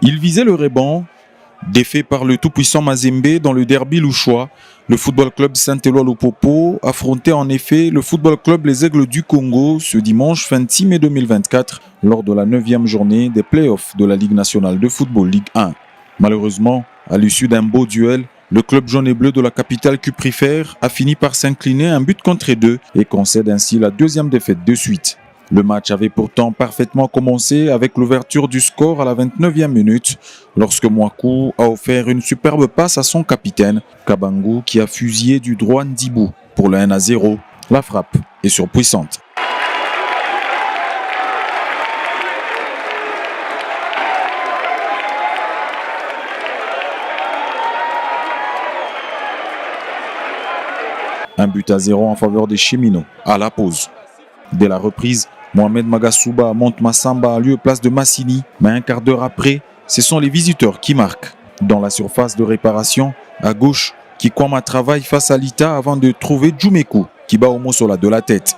Il visait le rebond, défait par le tout-puissant Mazembe dans le derby louchois. Le Football Club Saint-Éloi Lupopo affrontait en effet le Football Club Les Aigles du Congo ce dimanche 26 mai 2024 lors de la 9e journée des playoffs de la Ligue nationale de football Ligue 1. Malheureusement, à l'issue d'un beau duel, le club jaune et bleu de la capitale cuprifère a fini par s'incliner 1-2 et concède ainsi la deuxième défaite de suite. Le match avait pourtant parfaitement commencé avec l'ouverture du score à la 29e minute lorsque Mwaku a offert une superbe passe à son capitaine, Kabangu, qui a fusillé du droit Ndibou pour le 1-0. La frappe est surpuissante. Un but à 0 en faveur des Cheminots à la pause. Dès la reprise, Mohamed Magasuba monte Massamba à lieu place de Massini, mais un quart d'heure après, ce sont les visiteurs qui marquent. Dans la surface de réparation, à gauche, Kikwama travaille face à Lita avant de trouver Djumeku, qui bat Omosola de la tête.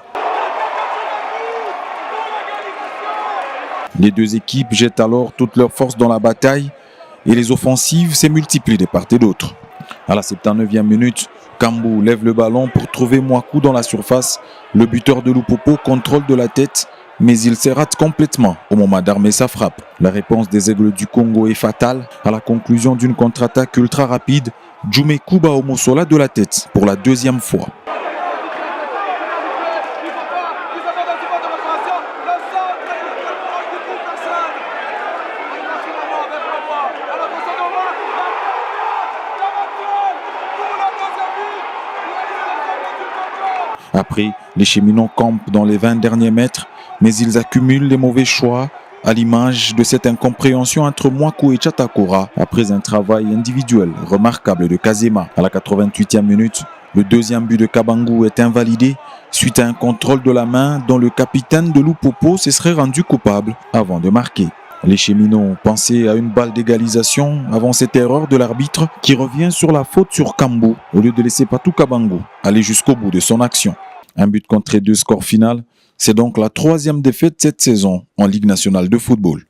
Les deux équipes jettent alors toute leur force dans la bataille et les offensives se multiplient de part et d'autre. À la 79e minute, Kambou lève le ballon pour trouver Mwaku dans la surface. Le buteur de Lupopo contrôle de la tête, mais il se rate complètement au moment d'armer sa frappe. La réponse des Aigles du Congo est fatale. À la conclusion d'une contre-attaque ultra rapide, Djumeku bat Omosola de la tête pour la deuxième fois. Après, les Cheminots campent dans les 20 derniers mètres, mais ils accumulent les mauvais choix à l'image de cette incompréhension entre Mwaku et Chatakora après un travail individuel remarquable de Kazema. À la 88e minute, le deuxième but de Kabangu est invalidé suite à un contrôle de la main dont le capitaine de Lupopo se serait rendu coupable avant de marquer. Les Cheminots pensaient à une balle d'égalisation avant cette erreur de l'arbitre qui revient sur la faute sur Kambou au lieu de laisser Patou Kabangu aller jusqu'au bout de son action. Un but contre 2 score final, c'est donc la 3e défaite cette saison en Ligue nationale de football.